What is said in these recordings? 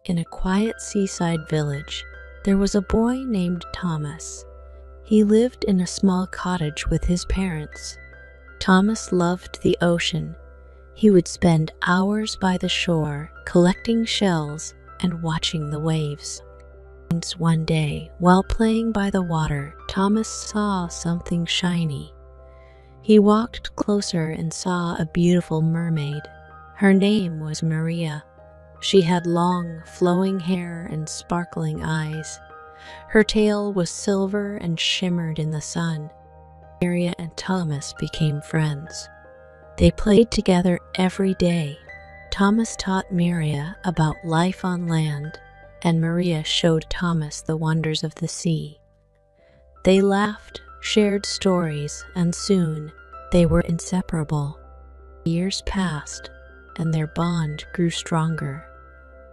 In a quiet seaside village, there was a boy named Thomas. He lived in a small cottage with his parents. Thomas loved the ocean. He would spend hours by the shore, collecting shells and watching the waves. One day, while playing by the water, Thomas saw something shiny. He walked closer and saw a beautiful mermaid. Her name was Maria. She had long, flowing hair and sparkling eyes. Her tail was silver and shimmered in the sun. Maria and Thomas became friends. They played together every day. Thomas taught Maria about life on land, and Maria showed Thomas the wonders of the sea. They laughed, shared stories, and soon they were inseparable. Years passed, and their bond grew stronger.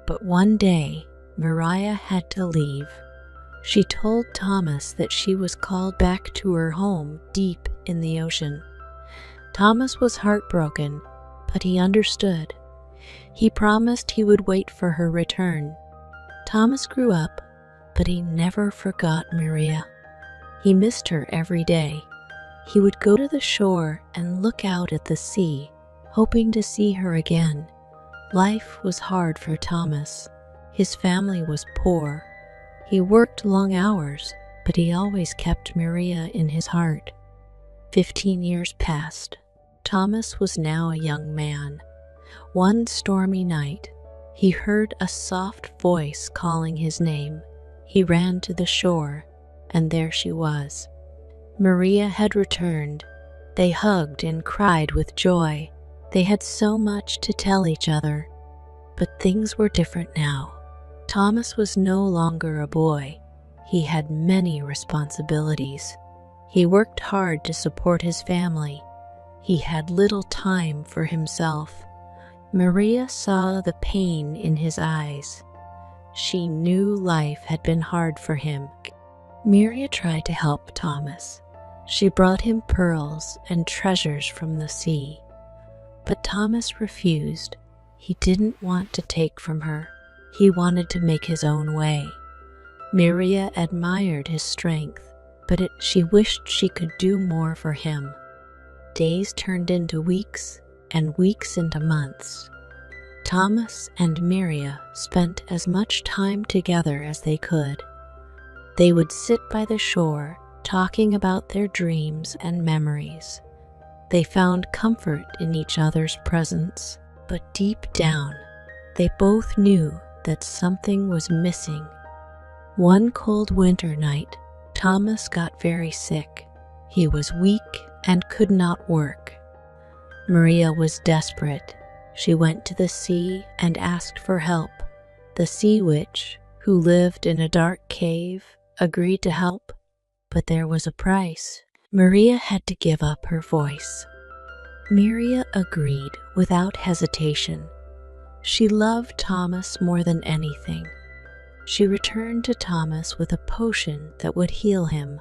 But one day, Maria had to leave. She told Thomas that she was called back to her home deep in the ocean. Thomas was heartbroken, but he understood. He promised he would wait for her return. Thomas grew up, but he never forgot Maria. He missed her every day. He would go to the shore and look out at the sea, hoping to see her again. Life was hard for Thomas. His family was poor. He worked long hours, but he always kept Maria in his heart. 15 years passed. Thomas was now a young man. One stormy night, he heard a soft voice calling his name. He ran to the shore, and there she was. Maria had returned. They hugged and cried with joy. They had so much to tell each other. But things were different now. Thomas was no longer a boy. He had many responsibilities. He worked hard to support his family. He had little time for himself. Maria saw the pain in his eyes. She knew life had been hard for him. Maria tried to help Thomas. She brought him pearls and treasures from the sea. But Thomas refused. He didn't want to take from her. He wanted to make his own way. Maria admired his strength, but she wished she could do more for him. Days turned into weeks, and weeks into months. Thomas and Maria spent as much time together as they could. They would sit by the shore, talking about their dreams and memories. They found comfort in each other's presence, but deep down, they both knew that something was missing. One cold winter night, Thomas got very sick. He was weak and could not work. Maria was desperate. She went to the sea and asked for help. The sea witch, who lived in a dark cave, agreed to help, but there was a price. Maria had to give up her voice. Maria agreed without hesitation. She loved Thomas more than anything. She returned to Thomas with a potion that would heal him.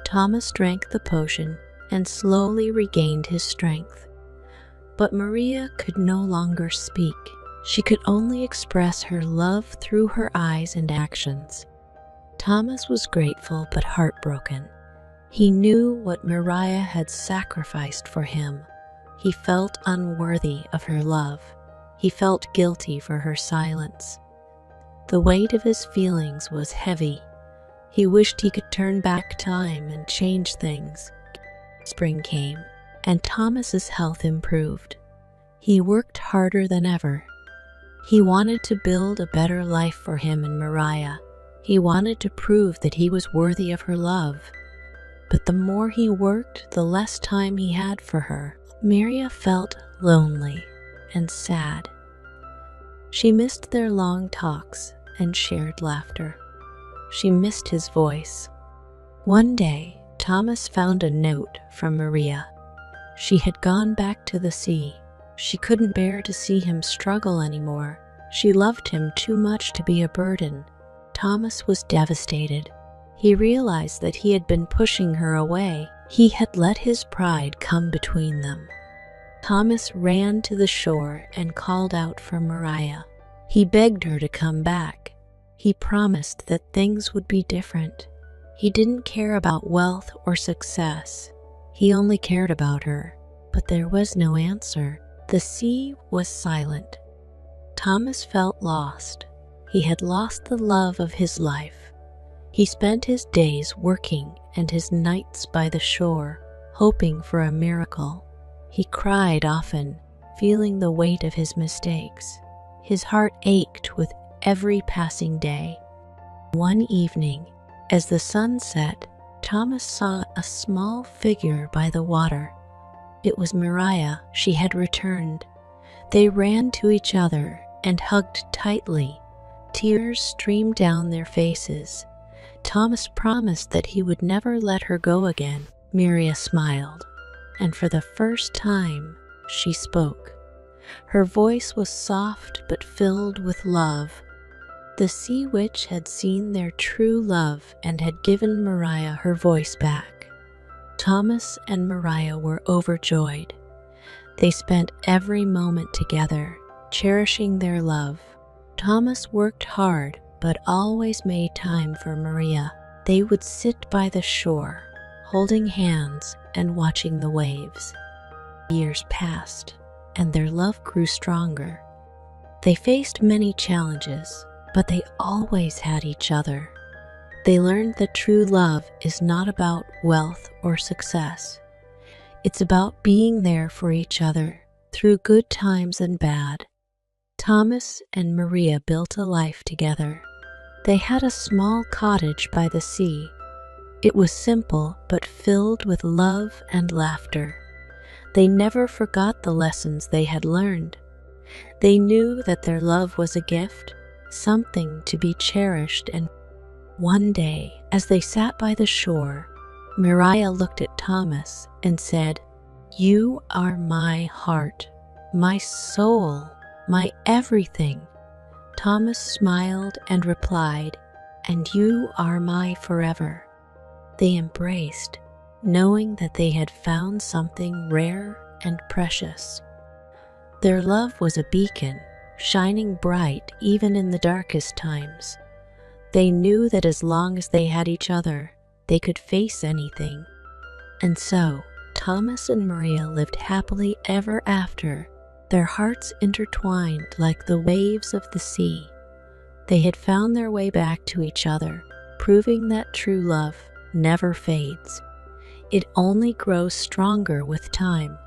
Thomas drank the potion and slowly regained his strength. But Maria could no longer speak. She could only express her love through her eyes and actions. Thomas was grateful but heartbroken. He knew what Maria had sacrificed for him. He felt unworthy of her love. He felt guilty for her silence. The weight of his feelings was heavy. He wished he could turn back time and change things. Spring came, and Thomas's health improved. He worked harder than ever. He wanted to build a better life for him and Maria. He wanted to prove that he was worthy of her love. But the more he worked, the less time he had for her. Maria felt lonely and sad. She missed their long talks and shared laughter. She missed his voice. One day, Thomas found a note from Maria. She had gone back to the sea. She couldn't bear to see him struggle anymore. She loved him too much to be a burden. Thomas was devastated. He realized that he had been pushing her away. He had let his pride come between them. Thomas ran to the shore and called out for Maria. He begged her to come back. He promised that things would be different. He didn't care about wealth or success. He only cared about her. But there was no answer. The sea was silent. Thomas felt lost. He had lost the love of his life. He spent his days working and his nights by the shore, hoping for a miracle. He cried often, feeling the weight of his mistakes. His heart ached with every passing day. One evening, as the sun set, Thomas saw a small figure by the water. It was Maria. She had returned. They ran to each other and hugged tightly. Tears streamed down their faces. Thomas promised that he would never let her go again. Maria smiled, and for the first time, she spoke. Her voice was soft but filled with love. The sea witch had seen their true love and had given Maria her voice back. Thomas and Maria were overjoyed. They spent every moment together, cherishing their love. Thomas worked hard, but always made time for Maria. They would sit by the shore, holding hands and watching the waves. Years passed, and their love grew stronger. They faced many challenges, but they always had each other. They learned that true love is not about wealth or success. It's about being there for each other through good times and bad. Thomas and Maria built a life together. They had a small cottage by the sea. It was simple but filled with love and laughter. They never forgot the lessons they had learned. They knew that their love was a gift, something to be cherished, and one day, as they sat by the shore, Maria looked at Thomas and said, "You are my heart, my soul, my everything." Thomas smiled and replied, "And you are my forever." They embraced, knowing that they had found something rare and precious. Their love was a beacon, shining bright even in the darkest times. They knew that as long as they had each other, they could face anything. And so, Thomas and Maria lived happily ever after, their hearts intertwined like the waves of the sea. They had found their way back to each other, proving that true love never fades. It only grows stronger with time.